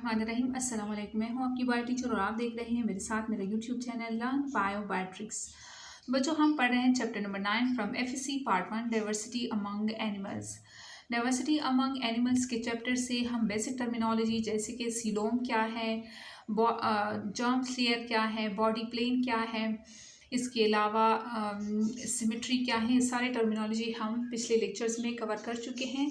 बिस्मिल्लाहिर्रहमानिर्रहीम। अस्सलाम वालेकुम। मैं हूँ आपकी बायो टीचर और आप देख रहे हैं मेरे साथ मेरा यूट्यूब चैनल लर्न बायोट्रिक्स। बच्चों, हम पढ़ रहे हैं chapter number 9 from FSc part 1 diversity among animals. Diversity among animals के चैप्टर से हम बेसिक टर्मिनोलॉजी जैसे कि सीलोम क्या है, जर्म लेयर क्या है, बॉडी प्लेन क्या है, इसके अलावा सिमेट्री क्या है, सारे टर्मिनोलॉजी हम पिछले लेक्चर्स में कवर कर चुके हैं।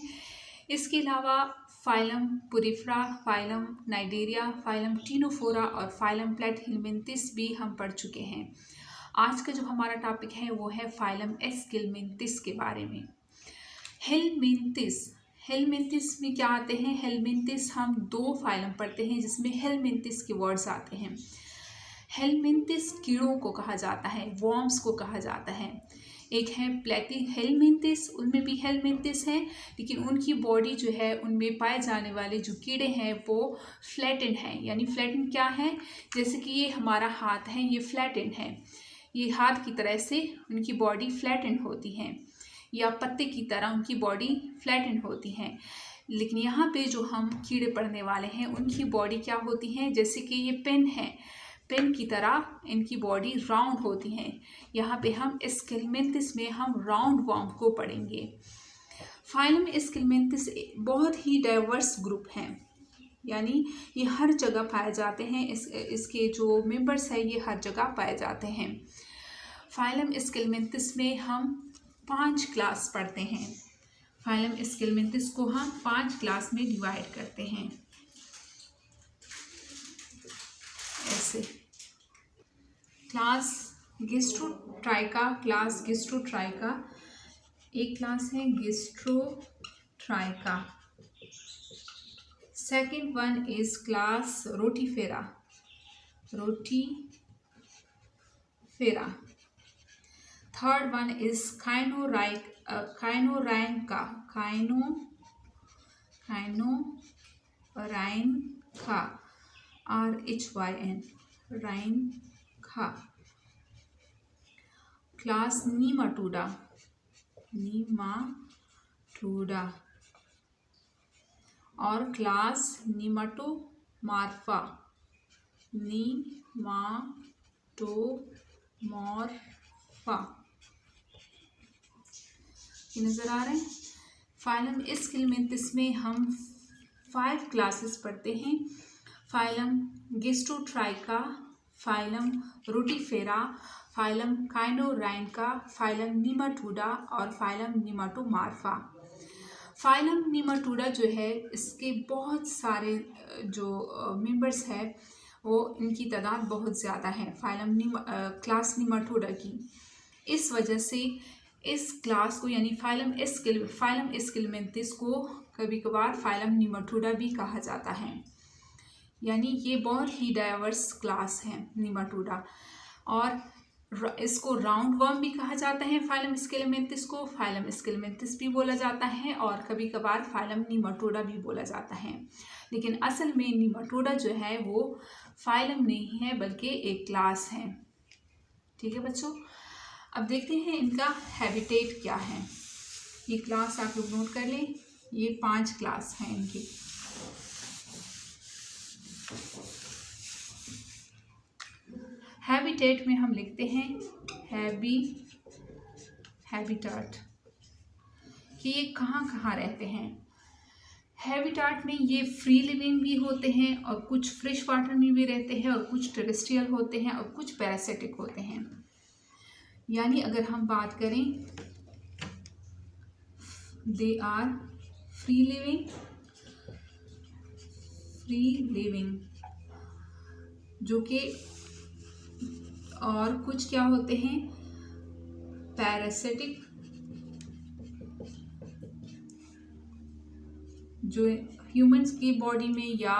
इसके अलावा phylum porifera, phylum cnidaria, phylum ctenophora और फाइलम प्लेटहेलमिन्थिस भी हम पढ़ चुके हैं। आज का जो हमारा टॉपिक है वो है फाइलम एस्केलमिन्थिस के बारे में। हेलमिन्थिस, हेलमिन्थिस में क्या आते हैं? हेलमिन्थिस हम दो फाइलम पढ़ते हैं जिसमें हेलमिन्थिस के वर्ड्स आते हैं। हेलमिन्थिस कीड़ों को कहा जाता है, वॉर्म्स को कहा जाता है। एक है प्लेटीहेलमिन्थिस, उनमें भी हेलमिन्थिस हैं, लेकिन उनकी बॉडी जो है उनमें पाए जाने वाले जो कीड़े हैं वो फ्लैटेंड हैं। यानी फ्लैटेंड क्या है? जैसे कि ये हमारा हाथ है, ये फ्लैटेंड है, ये हाथ की तरह से उनकी बॉडी फ्लैटेंड होती है, या पत्ते की तरह उनकी बॉडी फ्लैटेंड होती है। लेकिन यहाँ पे जो हम कीड़े पढ़ने वाले हैं उनकी बॉडी क्या होती है? जैसे कि ये पेन है, पेन की तरह इनकी बॉडी राउंड होती हैं। यहाँ पे हम एस्केलमिन्थिस में हम राउंड वर्म को पढ़ेंगे। फाइलम एस्केलमिन्थिस बहुत ही डाइवर्स ग्रुप हैं, यानी ये हर जगह पाए जाते हैं। इसके जो मेंबर्स हैं ये हर जगह पाए जाते हैं। फाइलम एस्केलमिन्थिस में हम 5 क्लास पढ़ते हैं। फाइलम एस्केलमिन्थिस को हम 5 क्लास में डिवाइड करते हैं ऐसे। क्लास गेस्ट्रोट्राइका, क्लास गेस्ट्रोट्राइका, एक क्लास है gastrotricha. Second one is class rotifera, rotifera. Third one is kinorhyncha, kinorhyncha, RHYN, रैंका। Class nematoda, nematoda. और क्लास नीमाटोमॉर्फा, नीमाटोमॉर्फा। ये नजर आ रहे हैं? फाइलम एस्केलमिन्थिस में हम 5 क्लासेस पढ़ते हैं। Phylum gastrotricha, phylum rotifera, phylum kinorhyncha, phylum nematoda और फाइलम नीमाटोमॉर्फा। फाइलम नीमाटोडा जो है इसके बहुत सारे जो मेंबर्स है वो इनकी तादाद बहुत ज़्यादा है फाइलम क्लास नीमाटोडा की। इस वजह से इस क्लास को यानी फाइलम एस्केलमिन्थिस को कभी कभार फाइलम नीमाटोडा भी कहा जाता है। यानी ये बहुत ही डाइवर्स क्लास है नीमाटोडा। और इसको राउंड वर्म भी कहा जाता है। फाइलम एस्केलमिन्थिस को फाइलम एस्केलमिन्थिस भी बोला जाता है और कभी कभार फाइलम नीमाटोडा भी बोला जाता है। लेकिन असल में नीमाटोडा जो है वो फाइलम नहीं है बल्कि एक क्लास है। ठीक है बच्चों, अब देखते हैं इनका हैबिटेट क्या है। ये क्लास आप लोग नोट कर लें, ये 5 क्लास हैं इनकी। हैबिटेट में हम लिखते हैं हैबिटाट कि ये कहाँ कहाँ रहते हैं। हैबिटाट में ये फ्री लिविंग भी होते हैं और कुछ फ्रेश वाटर में भी रहते हैं और कुछ टेरेस्ट्रियल होते हैं और कुछ पैरासिटिक होते हैं। यानी अगर हम बात करें दे आर फ्री लिविंग जो कि, और कुछ क्या होते हैं पैरासिटिक जो ह्यूमंस की बॉडी में या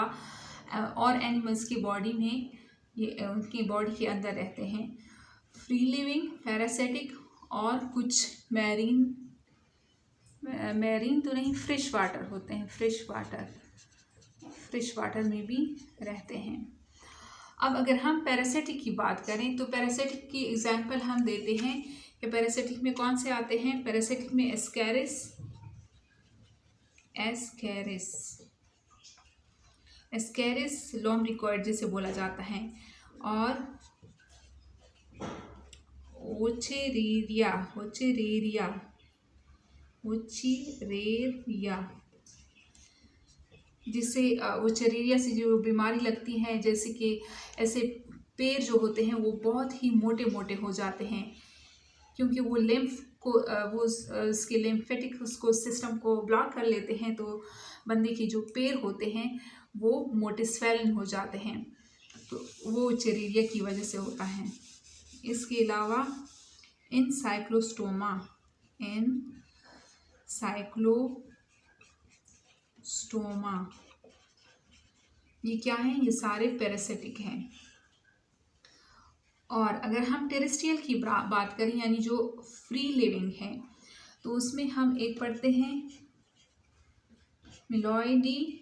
और एनिमल्स की बॉडी में ये उनकी बॉडी के अंदर रहते हैं। फ्री लिविंग, पैरासिटिक और कुछ मैरीन तो नहीं, फ्रेश वाटर होते हैं, फ्रेश वाटर में भी रहते हैं। अब अगर हम पैरासिटिक की बात करें तो पैरासिटिक की एग्जांपल हम देते हैं कि पैरासिटिक में कौन से आते हैं। पैरासिटिक में एस्कैरिस, एस्केरिस लोम्ब्रिकॉइड जिसे बोला जाता है, और ओचेरेरिया जिससे ओचेरेरिया से जो बीमारी लगती है, जैसे कि ऐसे पैर जो होते हैं वो बहुत ही मोटे मोटे हो जाते हैं, क्योंकि वो लिम्फ को वो उसके लिम्फेटिक उसको सिस्टम को ब्लॉक कर लेते हैं, तो बंदे के जो पैर होते हैं वो मोटे स्वेलन हो जाते हैं, तो वो ओचेरेरिया की वजह से होता है। इसके अलावा एनसाइक्लोस्टोमा ये क्या है? ये सारे पैरासिटिक हैं। और अगर हम टेरेस्ट्रियल की बात करें, यानी जो फ्री लिविंग है, तो उसमें हम एक पढ़ते हैं मिलोइडी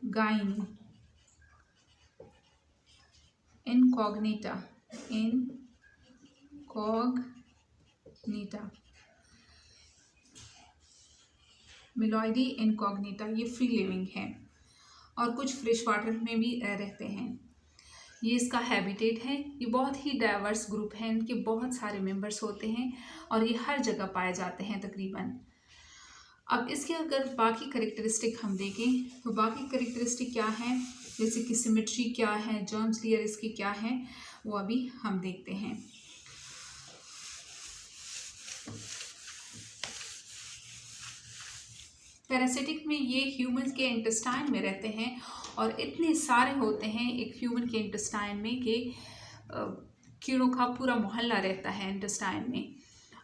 गाइनी इनकॉग्निटा मिलोइडी इनकॉग्निटा, ये फ्री लिविंग है और कुछ फ्रेश वाटर में भी रहते हैं। ये इसका हैबिटेट है। ये बहुत ही डाइवर्स ग्रुप है, इनके बहुत सारे मेंबर्स होते हैं और ये हर जगह पाए जाते हैं तकरीबन। अब इसके अगर बाकी करेक्टरिस्टिक हम देखें तो बाकी करेक्टरिस्टिक क्या है, जैसे कि सिमेट्री क्या है, जर्म्स लेयर इसकी क्या है, वो अभी हम देखते हैं। पैरासिटिक में ये ह्यूमन के इंटेस्टाइन में रहते हैं और इतने सारे होते हैं एक ह्यूमन के इंटेस्टाइन में कि कीड़ों का पूरा मोहल्ला रहता है इंटेस्टाइन में,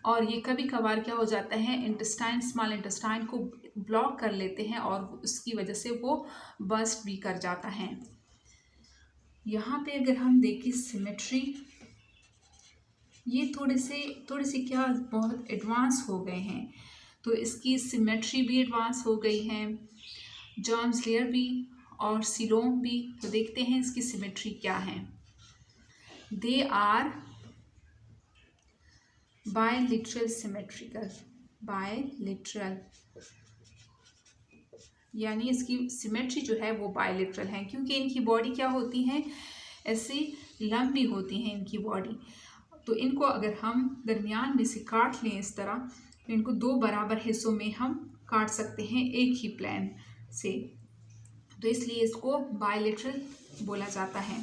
और ये कभी कभार क्या हो जाता है, स्मॉल इंटेस्टाइन को ब्लॉक कर लेते हैं और उसकी वजह से वो बस्ट भी कर जाता है। यहाँ पे अगर हम देखें सिमेट्री, ये थोड़े से क्या बहुत एडवांस हो गए हैं, तो इसकी सिमेट्री भी एडवांस हो गई है, जर्म्स लेयर भी और सीलोम भी। तो देखते हैं इसकी सिमेट्री क्या है। दे आर बायलिटरल सिमेट्रिकल, यानी इसकी सिमेट्री जो है वो बायलिटरल है, क्योंकि इनकी बॉडी क्या होती है, ऐसे लंबी होती है इनकी बॉडी। तो इनको अगर हम दरमियान में से काट लें इस तरह, तो इनको दो बराबर हिस्सों में हम काट सकते हैं एक ही प्लेन से, तो इसलिए इसको बायलिटरल बोला जाता है।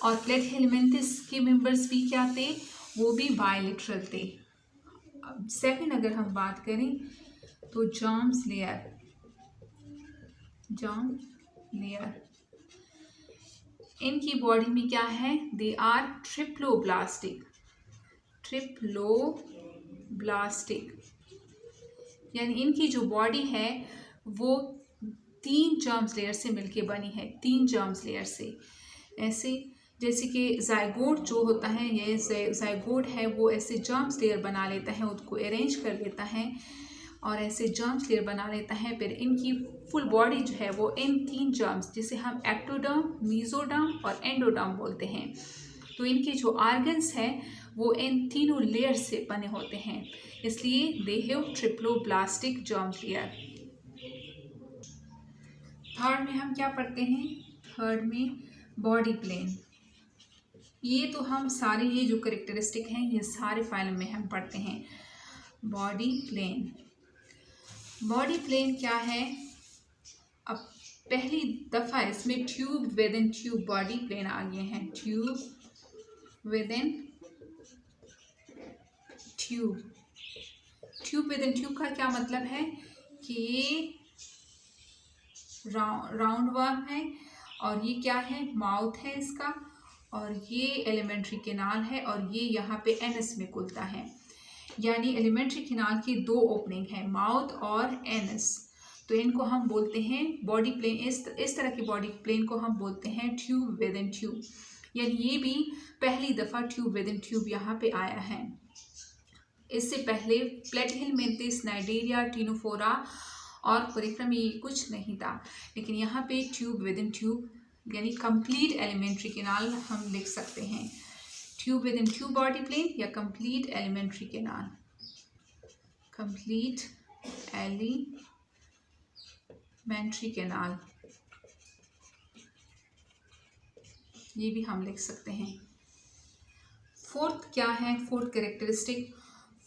और प्लेटहेलमिन्थस के मेंबर्स भी क्या थे, वो भी बायलिटरल थे। अब सेकंड अगर हम बात करें तो जर्म्स लेयर, इनकी बॉडी में क्या है, दे आर ट्रिप्लोब्लास्टिक, यानी इनकी जो बॉडी है वो 3 जर्म्स लेयर से मिलके बनी है, 3 जर्म्स लेयर से। ऐसे जैसे कि जाइगोट जो होता है, ये जाइगोट है वो ऐसे जर्म्स लेयर बना लेता है, उसको अरेंज कर लेता है और ऐसे जर्म्स लेयर बना लेता है। फिर इनकी फुल बॉडी जो है वो इन 3 जर्म्स, जिसे हम एक्टोडर्म, मीजोडर्म और एंडोडर्म बोलते हैं, तो इनके जो आर्गन्स हैं वो इन तीनों लेयर से बने होते हैं, इसलिए they have triploblastic germs layer. Third में हम क्या पढ़ते हैं, थर्ड में बॉडी प्लेन। ये तो हम सारे ये जो करेक्टरिस्टिक हैं ये सारे फाइल में हम पढ़ते हैं। बॉडी प्लेन क्या है, अब पहली दफ़ा इसमें tube within tube body plan आ गए हैं। ट्यूब विद इन ट्यूब का क्या मतलब है कि ये राउंड वर्म है और ये क्या है, माउथ है इसका, और ये एलिमेंट्री कैनाल है और ये यहाँ पे एनस में खुलता है, यानी एलिमेंट्री कैनाल की 2 ओपनिंग है, माउथ और एनस। तो इनको हम बोलते हैं बॉडी प्लेन, इस तरह की बॉडी प्लेन को हम बोलते हैं ट्यूब विद इन ट्यूब, यानी ये भी पहली दफ़ा ट्यूब विद इन ट्यूब यहाँ पे आया है। इससे पहले प्लेटहेलमिन्थस, नाइडेरिया, टिनोफोरा और कोरिफेरा में ये कुछ नहीं था, लेकिन यहाँ पे ट्यूब विद इन ट्यूब यानी कंप्लीट एलिमेंट्री कैनाल हम लिख सकते हैं। Tube within tube body plan या complete alimentary canal, complete alimentary canal, ये भी हम लिख सकते हैं। फोर्थ क्या है, फोर्थ कैरेक्टरिस्टिक,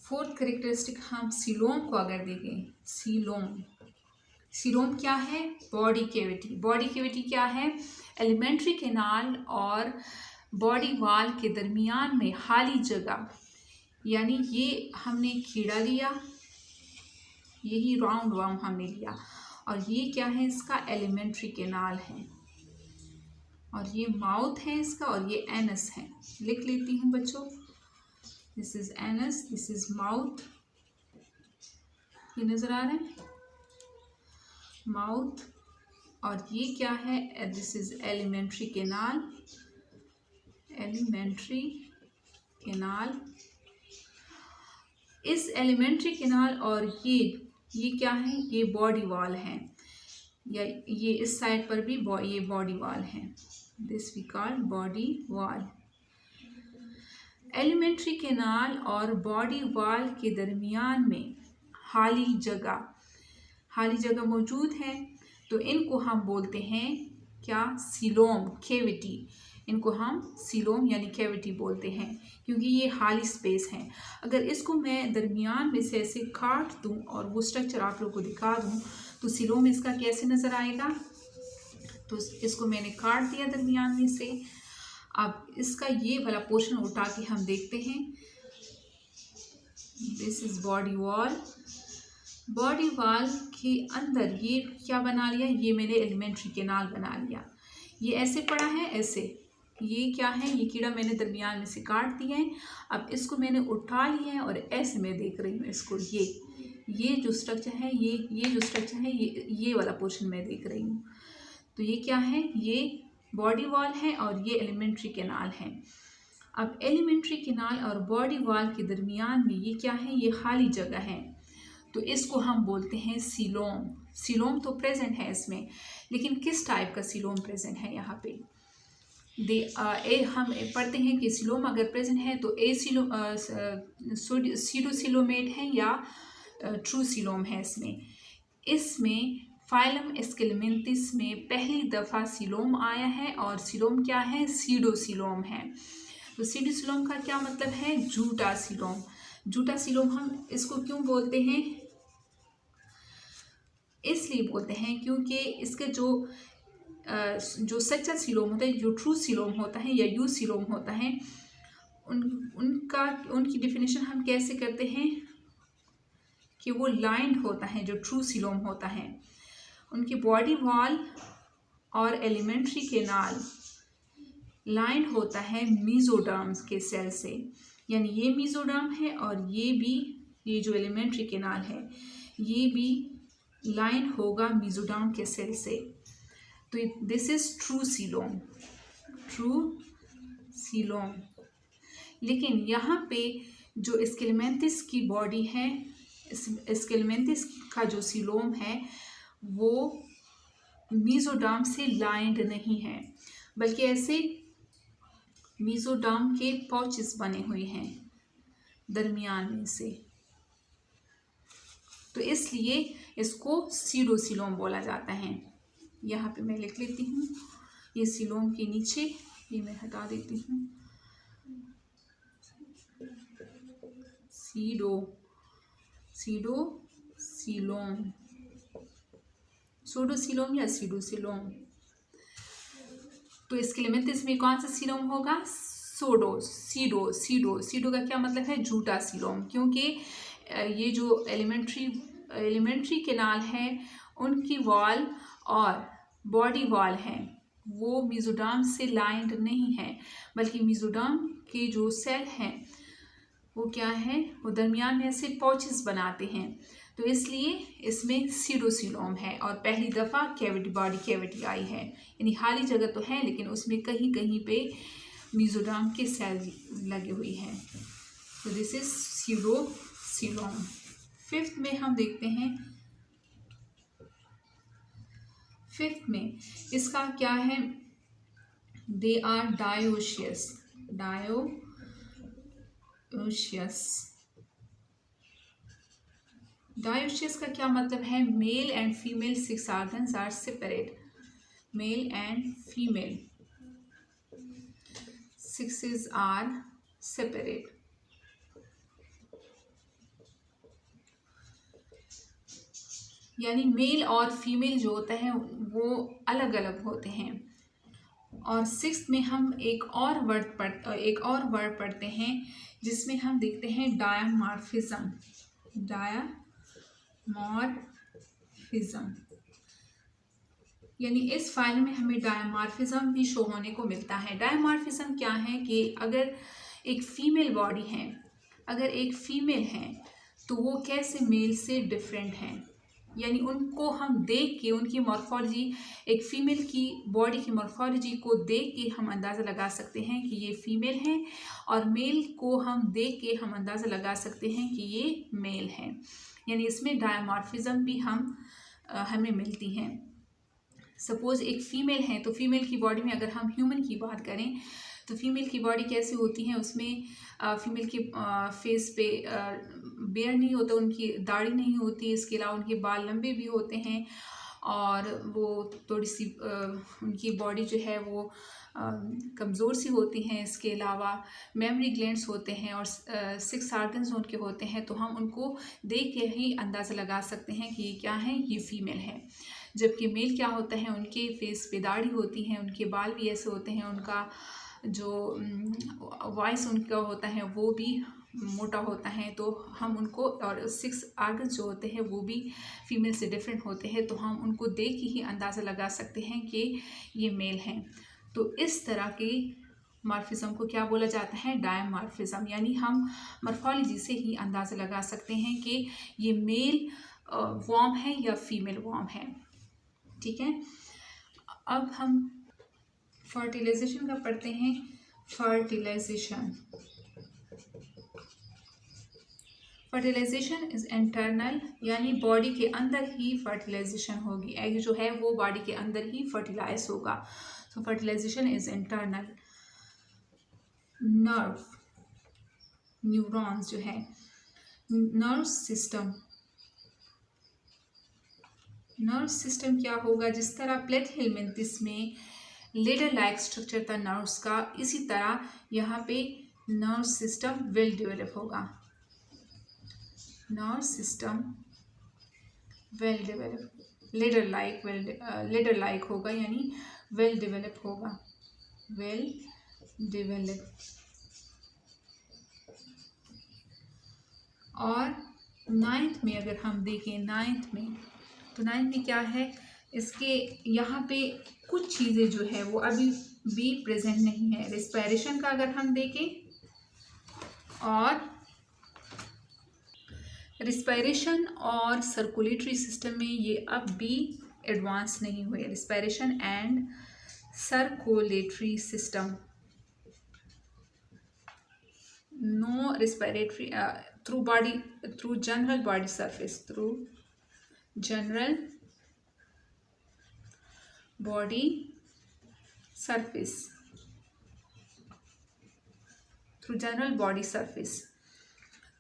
फोर्थ कैरेक्टरिस्टिक हम सीलोम को अगर देखें, सीलोम क्या है, बॉडी कैविटी। बॉडी कैविटी क्या है, एलिमेंट्री कैनाल और बॉडी वॉल के दरमियान में खाली जगह, यानी ये हमने कीड़ा लिया, यही राउंड वर्म हमने लिया, और ये क्या है, इसका एलिमेंट्री कैनाल है, और ये माउथ है इसका, और ये एनस है। लिख लेती हूँ बच्चों, this is anus, this is mouth, ये नजर आ रहा है माउथ, और ये क्या है, this is alimentary canal, alimentary canal. इस एलिमेंट्री कैनाल और ये क्या है, ये बॉडी वॉल है, या ये इस साइड पर भी ये बॉडी वॉल है, this we call body wall. Alimentary canal और बॉडी वॉल के दरमियान में खाली जगह मौजूद है, तो इनको हम बोलते हैं क्या, सीलोम, कैविटी। इनको हम सीलोम यानी कैविटी बोलते हैं, क्योंकि ये खाली स्पेस है। अगर इसको मैं दरमियान में से ऐसे काट दूं और वो स्ट्रक्चर आप लोगों को दिखा दूं, तो सीलोम इसका कैसे नज़र आएगा। तो इसको मैंने काट दिया दरमियान में से। अब इसका ये वाला पोर्शन उठा के हम देखते हैं, this is body wall. Body wall के अंदर ये क्या बना लिया, ये मैंने एलिमेंट्री कैनाल बना लिया। ये ऐसे पड़ा है, ऐसे, ये क्या है, ये कीड़ा मैंने दरमियान में से काट दिया है। अब इसको मैंने उठा लिया है और ऐसे मैं देख रही हूँ इसको, ये जो स्ट्रक्चर है, ये जो स्ट्रक्चर है, ये वाला पोर्शन मैं देख रही हूँ। तो ये क्या है, ये बॉडी वॉल है और ये एलिमेंट्री कैनाल है। अब एलिमेंट्री कैनाल और बॉडी वॉल के दरमियान में ये क्या है, ये खाली जगह है, तो इसको हम बोलते हैं सीलोम। सीलोम तो प्रेजेंट है इसमें, लेकिन किस टाइप का सीलोम प्रेजेंट है यहाँ पे, हम पढ़ते हैं कि सीलोम अगर प्रेजेंट है तो सीडोसीलोमेट है या ट्रू सीलोम है। इसमें फाइलम एस्केलेमेंथिस में पहली दफ़ा सीलोम आया है, और सीलोम क्या है, सीडोसीलोम है। तो सीडोसीलोम का क्या मतलब है, झूठा सीलोम। झूठा सीलोम हम इसको क्यों बोलते हैं, इसलिए बोलते हैं क्योंकि इसके जो सच्चा सीलोम होता है, जो ट्रू सीलोम होता है या यू सीलोम होता है, उनकी डिफिनेशन हम कैसे करते हैं कि वो लाइंड होता है। जो ट्रू सीलोम होता है, उनकी बॉडी वॉल और एलिमेंट्री कैनाल लाइंड होता है मीजोडर्म के सेल से, यानी ये मीजोडर्म है और ये जो एलिमेंट्री कैनाल है ये भी लाइन होगा मीजोडर्म के सेल से। तो दिस इज ट्रू सीलोम। लेकिन यहाँ पे जो एस्केलेमेंथिस की बॉडी है, एस्केलेमेंथिस का जो सीलोम है वो मीजोडर्म से लाइंड नहीं है, बल्कि ऐसे मीजोडर्म के पाउचेस बने हुए हैं दरमियान में से, तो इसलिए इसको सीडोसीलोम बोला जाता है। यहाँ पे मैं लिख लेती हूँ, ये सीलोम के नीचे ये मैं हटा देती हूँ, सूडोसीलोम या सीडोसीलोम। तो एस्केलेमेंथिस में कौन सा सीलोम होगा, सीडो का क्या मतलब है, झूठा सीलोम, क्योंकि ये जो एलिमेंट्री कैनाल है उनकी वॉल और बॉडी वॉल है वो मीजोडर्म से लाइंड नहीं है, बल्कि मीजोडर्म के जो सेल हैं वो क्या है, वो दरमियान में ऐसे पाउचेस बनाते हैं, तो इसलिए इसमें सीडोसीलोम है। और पहली दफ़ा बॉडी कैविटी आई है, यानी खाली जगह तो है लेकिन उसमें कहीं कहीं पे मीजोडर्म के सेल लगे हुए हैं। तो दिस इज सीडोसीलोम। फिफ्थ में हम देखते हैं, फिफ्थ में इसका क्या है, दे आर डायोशियस। डायोशियस का क्या मतलब है? Male and female 6 organs are separate. Male and female 6 are separate. यानी मेल और फीमेल जो होता है वो अलग अलग होते हैं। और 6th में हम एक और वर्ड पढ़ते हैं जिसमें हम देखते हैं डायमॉर्फिज्म। डायमॉर्फिज्म यानी इस फाइल में हमें डायमॉर्फिज्म भी शो होने को मिलता है। डायमॉर्फिज्म क्या है कि अगर एक फीमेल बॉडी है, अगर एक फीमेल है तो वो कैसे मेल से डिफरेंट है, यानी उनको हम देख के उनकी मॉर्फोलॉजी, एक फीमेल की बॉडी की मॉर्फोलॉजी को देख के हम अंदाज़ा लगा सकते हैं कि ये फीमेल है, और मेल को हम देख के हम अंदाज़ा लगा सकते हैं कि ये मेल है। यानी इसमें डायमॉर्फिज्म भी हमें मिलती हैं। सपोज़ एक फ़ीमेल है तो फीमेल की बॉडी में अगर हम ह्यूमन की बात करें तो फीमेल की बॉडी कैसी होती है, उसमें फीमेल के फेस पे बेयर नहीं होता, उनकी दाढ़ी नहीं होती, इसके अलावा उनके बाल लंबे भी होते हैं, और वो थोड़ी सी उनकी बॉडी जो है वो कमज़ोर सी होती हैं। इसके अलावा मेमरी ग्लैंड्स होते हैं और 6 ऑर्गन्स उनके होते हैं, तो हम उनको देख के ही अंदाज़ा लगा सकते हैं कि ये क्या है, ये फीमेल है। जबकि मेल क्या होता है, उनके फेस पे दाढ़ी होती है, उनके बाल भी ऐसे होते हैं, उनका जो वॉइस उनका होता है वो भी मोटा होता है, तो हम उनको, और 6 ऑर्गन्स जो होते हैं वो भी फीमेल से डिफरेंट होते हैं, तो हम उनको देख के ही अंदाज़ा लगा सकते हैं कि ये मेल हैं। तो इस तरह के मॉर्फिज्म को क्या बोला जाता है, डायमॉर्फिज्म। यानी हम मॉर्फोलॉजी से ही अंदाज़ा लगा सकते हैं कि ये मेल वॉर्म है या फीमेल वॉर्म है। ठीक है, अब हम फर्टिलाइजेशन का पढ़ते हैं। फर्टिलाइजेशन इज इंटरनल, यानी बॉडी के अंदर ही फर्टिलाइजेशन होगी। एग जो है वो बॉडी के अंदर ही फर्टिलाइज होगा। So fertilisation is internal. Nerve, neurons जो है, नर्व सिस्टम क्या होगा, जिस तरह प्लेथिहेलमिन्थिस में लेडर लाइक स्ट्रक्चर था नर्व्स का, इसी तरह यहाँ पे नर्व सिस्टम वेल डेवलप होगा। Nerve system well develop, ladder like होगा, यानी वेल डेवलप होगा, वेल डेवलप। और 9th में अगर हम देखें, 9th में क्या है, इसके यहाँ पे कुछ चीज़ें जो है वो अभी भी प्रेजेंट नहीं है। रिस्पायरेशन का अगर हम देखें, और रिस्पायरेशन और सर्कुलेटरी सिस्टम में ये अब भी एडवांस नहीं हुए। Respiration and circulatory system, no respiratory through general body surface, through general body surface, through general body surface.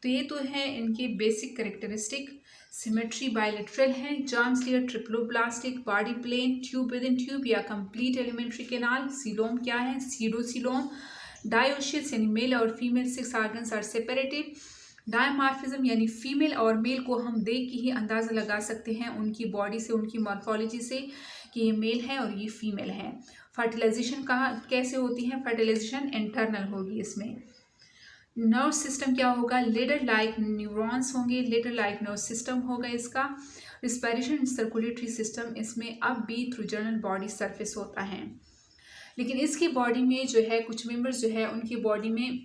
तो ये तो है इनके बेसिक करेक्टरिस्टिक। सिमेट्री बायलेटरल है, germ layer triploblastic, body plan, tube within tube या complete alimentary canal. Coelom क्या है, pseudocoelom. Dioecious यानी मेल और female 6 organs are separated. Dimorphism यानी फीमेल और मेल को हम देख के ही अंदाज़ा लगा सकते हैं उनकी बॉडी से, उनकी मॉर्फोलॉजी से, कि ये मेल है और ये फीमेल है। फर्टिलाइजेशन कहाँ कैसे होती है, फर्टिलाइजेशन इंटरनल होगी इसमें। नर्व सिस्टम क्या होगा, लेडर लाइक न्यूरॉन्स होंगे, लेडर लाइक नर्व सिस्टम होगा इसका। रिस्पायरेशन सर्कुलेटरी सिस्टम इसमें अब भी थ्रू जनरल बॉडी सरफेस होता है, लेकिन इसकी बॉडी में जो है कुछ मेंबर्स जो है उनकी बॉडी में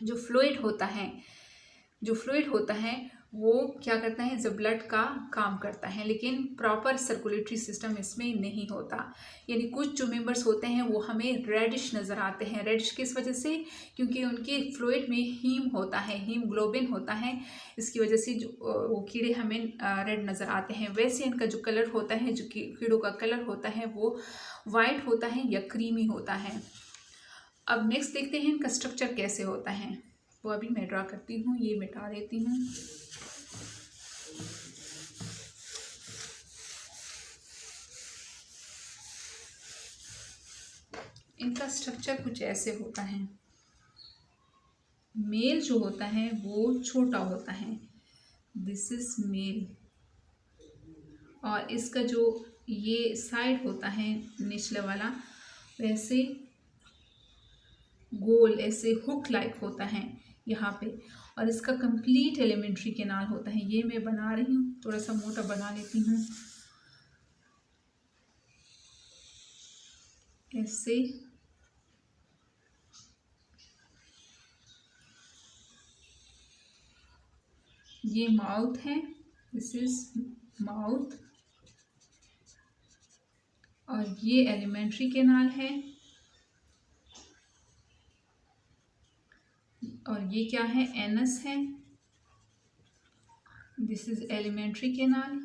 जो फ्लूइड होता है वो क्या करता है, जब ब्लड का काम करता है, लेकिन प्रॉपर सर्कुलेटरी सिस्टम इसमें नहीं होता। यानी कुछ जो मेंबर्स होते हैं वो हमें रेडिश नज़र आते हैं। रेडिश किस वजह से, क्योंकि उनके फ्लूइड में हीम होता है, हीमोग्लोबिन होता है, इसकी वजह से जो वो कीड़े हमें रेड नज़र आते हैं। वैसे इनका जो कलर होता है, जो कीड़ों का कलर होता है वो वाइट होता है या क्रीमी होता है। अब नेक्स्ट देखते हैं इनका स्ट्रक्चर कैसे होता है, वो अभी मैं ड्रा करती हूँ, ये मिटा देती हूँ। इनका स्ट्रक्चर कुछ ऐसे होता है। मेल जो होता है वो छोटा होता है, दिस इज मेल, और इसका जो ये साइड होता है निचले वाला वैसे गोल ऐसे हुक लाइक होता है यहाँ पे, और इसका कंप्लीट एलिमेंट्री कैनाल होता है। ये मैं बना रही हूँ, थोड़ा सा मोटा बना लेती हूँ ऐसे। ये माउथ है, दिस इज माउथ, और ये एलिमेंट्री कैनाल है, और ये क्या है, एनस है, दिस इज एलिमेंट्री कैनाल।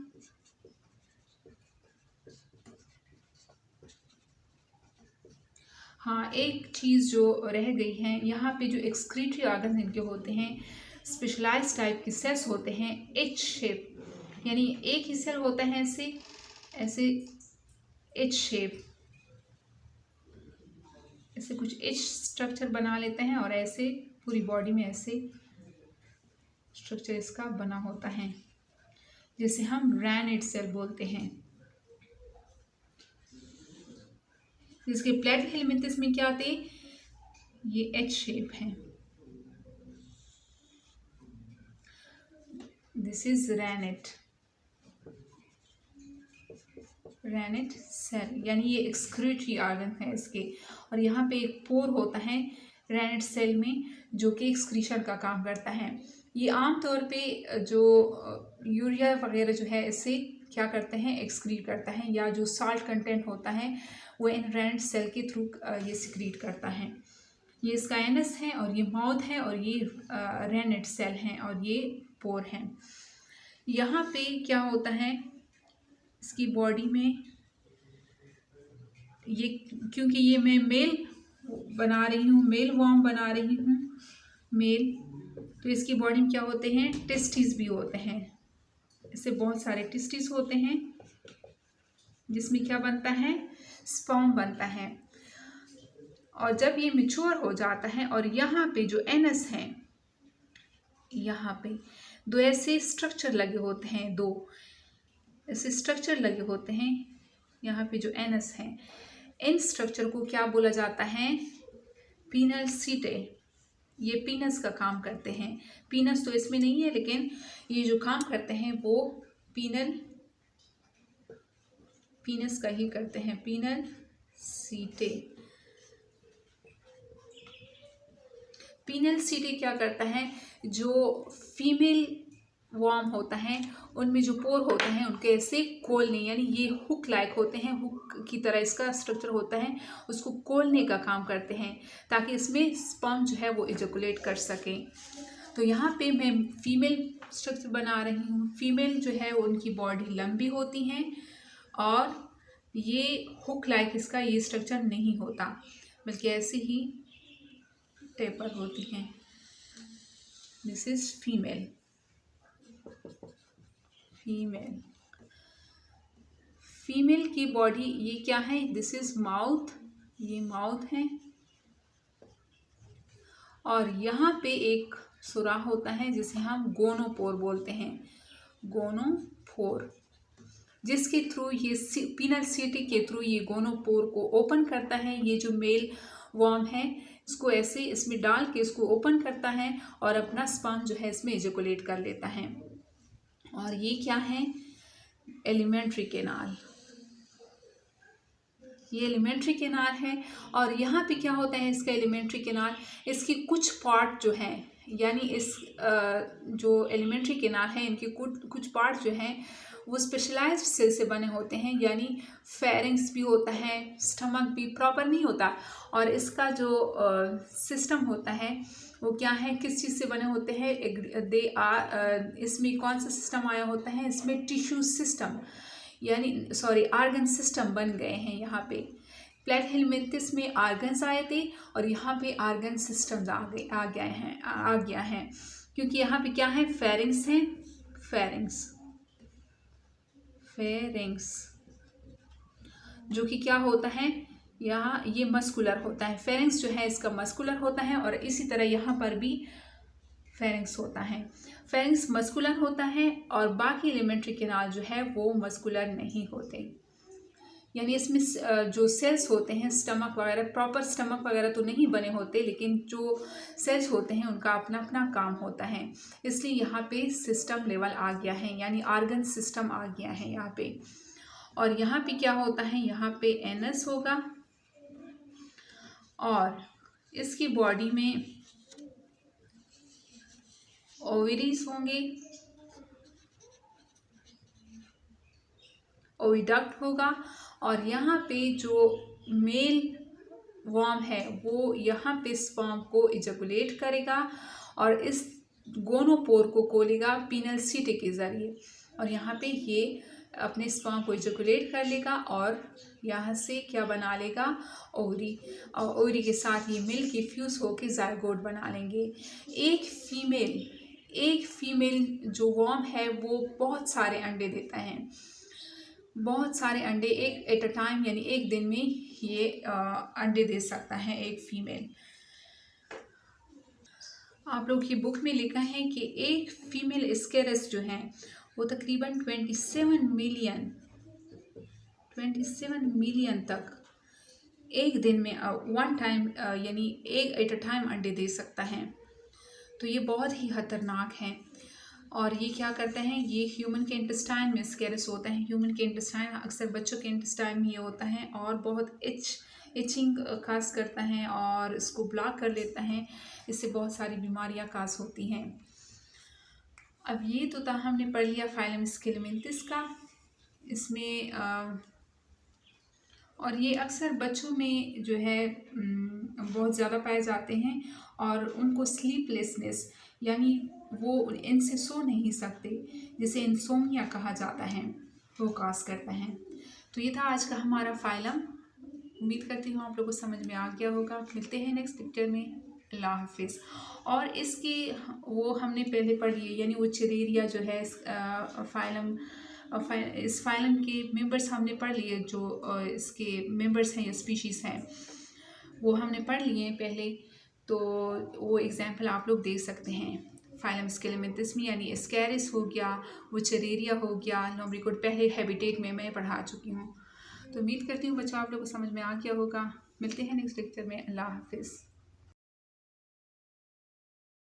हाँ, एक चीज़ जो रह गई है, यहाँ पे जो एक्सक्रीटरी ऑर्गन इनके होते हैं स्पेशलाइज टाइप के सेल्स होते हैं एच शेप, यानी एक ही सेल होता है ऐसे ऐसे एच शेप, ऐसे कुछ एच स्ट्रक्चर बना लेते हैं, और ऐसे पूरी बॉडी में ऐसे स्ट्रक्चर इसका बना होता है, जिसे हम रैनेट सेल बोलते हैं। जिसके प्लेट हेलमिंथस में क्या आते, ये एच शेप है, दिस इज रैनेट सेल, यानी ये एक्सक्रीटरी ऑर्गन है इसके। और यहाँ पे एक पोर होता है रैनेट सेल में जो कि एक्सक्रीशन का काम करता है। ये आमतौर पे जो यूरिया वगैरह जो है इसे क्या करते हैं, एक्सक्रीट करता है, या जो साल्ट कंटेंट होता है वो इन रैनेट सेल के थ्रू ये सिक्रीट करता है। ये इसका एनस है, और ये माउथ है, और ये रैनेट सेल हैं, और ये पोर हैं। यहाँ पे क्या होता है इसकी बॉडी में, ये क्योंकि ये मैं मेल बना रही हूँ, मेल वॉर्म बना रही हूँ मेल, तो इसकी बॉडी में क्या होते हैं, टेस्टिस भी होते हैं, इससे बहुत सारे टेस्टिस होते हैं जिसमें क्या बनता है, स्पर्म बनता है। और जब ये मैच्योर हो जाता है, और यहाँ पे जो एनस है, यहाँ पे दो ऐसे स्ट्रक्चर लगे होते हैं, दो ऐसे स्ट्रक्चर लगे होते हैं यहाँ पे जो एनस है, इन स्ट्रक्चर को क्या बोला जाता है, पीनल सीटे। ये पीनस का काम करते हैं, पीनस तो इसमें नहीं है, लेकिन ये जो काम करते हैं वो पीनस का ही करते हैं, पीनल सीटे। पीनल सीटे क्या करता है, जो फीमेल वॉर्म होता है उनमें जो पोर होते हैं उनके ऐसे खोलने, यानी ये हुक लाइक होते हैं, हुक की तरह इसका स्ट्रक्चर होता है, उसको खोलने का काम करते हैं ताकि इसमें स्पर्म जो है वो इजैकुलेट कर सके। तो यहाँ पे मैं फीमेल स्ट्रक्चर बना रही हूँ। फीमेल जो है उनकी बॉडी लंबी होती हैं, और ये हुक लाइक इसका ये स्ट्रक्चर नहीं होता, बल्कि ऐसे ही टेपर होती हैं। This is female. फीमेल की बॉडी ये क्या है, दिस इज माउथ, ये माउथ है, और यहाँ पे एक सुराख होता है जिसे हम गोनोपोर बोलते हैं, गोनोपोर, जिसके थ्रू ये पीनल सीटी के थ्रू ये गोनोपोर को ओपन करता है। ये जो मेल वॉर्म है इसको ऐसे इसमें डाल के इसको ओपन करता है, और अपना स्पर्म जो है इसमें इजैकुलेट कर लेता है। और ये क्या है, एलिमेंट्री कैनाल, ये एलिमेंट्री कैनाल है। और यहाँ पे क्या होता है इसका एलिमेंट्री कैनाल, इसकी कुछ पार्ट जो है, यानी इस जो एलिमेंट्री कैनाल है इनके कुछ पार्ट जो हैं वो स्पेशलाइज्ड सेल से बने होते हैं, यानी फेरिंग्स भी होता है, स्टमक भी प्रॉपर नहीं होता, और इसका जो सिस्टम होता है वो क्या है, किस चीज़ से बने होते हैं, इसमें कौन सा सिस्टम आया होता है, इसमें टिश्यू सिस्टम, यानी सॉरी आर्गन सिस्टम बन गए हैं। यहाँ पे प्लेट हेलमिंथस में आर्गन्स आए थे, और यहाँ पे आर्गन सिस्टम्स आ गया है, क्योंकि यहाँ पे क्या है, फेरिंग्स हैं, फेरिंग्स जो कि क्या होता है, यहाँ ये मस्कुलर होता है, फेरिंग्स जो है इसका मस्कुलर होता है, और इसी तरह यहाँ पर भी फेरिंग्स होता है। फेरिंग्स मस्कुलर होता है और बाकी एलिमेंट्री कैनाल जो है वो मस्कुलर नहीं होते। यानी इसमें जो सेल्स होते हैं, स्टमक वगैरह, प्रॉपर स्टमक वगैरह तो नहीं बने होते, लेकिन जो सेल्स होते हैं उनका अपना अपना काम होता है। इसलिए यहाँ पे सिस्टम लेवल आ गया है, यानी आर्गन सिस्टम आ गया है यहाँ पे। और यहाँ पे क्या होता है, यहाँ पे एनस होगा और इसकी बॉडी में ओवरीज होंगे, ओविडक्ट होगा, और यहाँ पे जो मेल वर्म है वो यहाँ पे स्पर्म को इजैकुलेट करेगा और इस गोनोपोर को खोलेगा पीनल सीटे के ज़रिए, और यहाँ पे ये अपने स्पर्म को इजैकुलेट कर लेगा और यहाँ से क्या बना लेगा, ओवरी, और ओवरी के साथ ये मिल के फ्यूज़ होके जायगोट बना लेंगे। एक फीमेल जो वर्म है वो बहुत सारे अंडे देता है, बहुत सारे अंडे एक एट अ टाइम, यानी एक दिन में ये अंडे दे सकता है एक फीमेल। आप लोग की बुक में लिखा है कि एक फीमेल स्केरस जो है वो तकरीबन 27 मिलियन तक एक दिन में वन टाइम यानी एक एट अ टाइम अंडे दे सकता है। तो ये बहुत ही खतरनाक है। और ये क्या करते हैं, ये ह्यूमन के इंटेस्टाइन में स्केरस होता है। ह्यूमन के इंटेस्टाइन अक्सर बच्चों के इंटेस्टाइन में ये होता है और बहुत इचिंग काज करता है और इसको ब्लॉक कर लेता है। इससे बहुत सारी बीमारियां काज होती हैं। अब ये तो था, हमने पढ़ लिया फाइलम स्केलेमेंथिस का। इसमें और ये अक्सर बच्चों में जो है बहुत ज़्यादा पाए जाते हैं और उनको स्लीपलेसनेस, यानी वो इनसे सो नहीं सकते, जिसे इंसोम्निया कहा जाता है, वो काज करता है। तो ये था आज का हमारा फाइलम। उम्मीद करती हूँ आप लोगों को समझ में आ गया होगा। मिलते हैं नेक्स्ट लेक्चर में। अल्लाह हाफिज़। और इसकी वो हमने पहले पढ़ लिए, यानी वो चिरेरिया जो है फाइलम, इस फाइलम के मेंबर्स हमने पढ़ लिए, जो इसके मेंबर्स हैं या स्पीशीज़ हैं वो हमने पढ़ लिए हैं पहले। तो वो एग्जाम्पल आप लोग देख सकते हैं फाइलम स्केलेमेंथिस में, यानी स्कैरिस हो गया, वो चिरेरिया हो गया, लोमरिकोड पहले हैबिटेट में मैं पढ़ा चुकी हूँ। तो उम्मीद करती हूँ बच्चों आप लोग को समझ में आ गया होगा। मिलते हैं नेक्स्ट लेक्चर में। अल्लाह हाफिज़।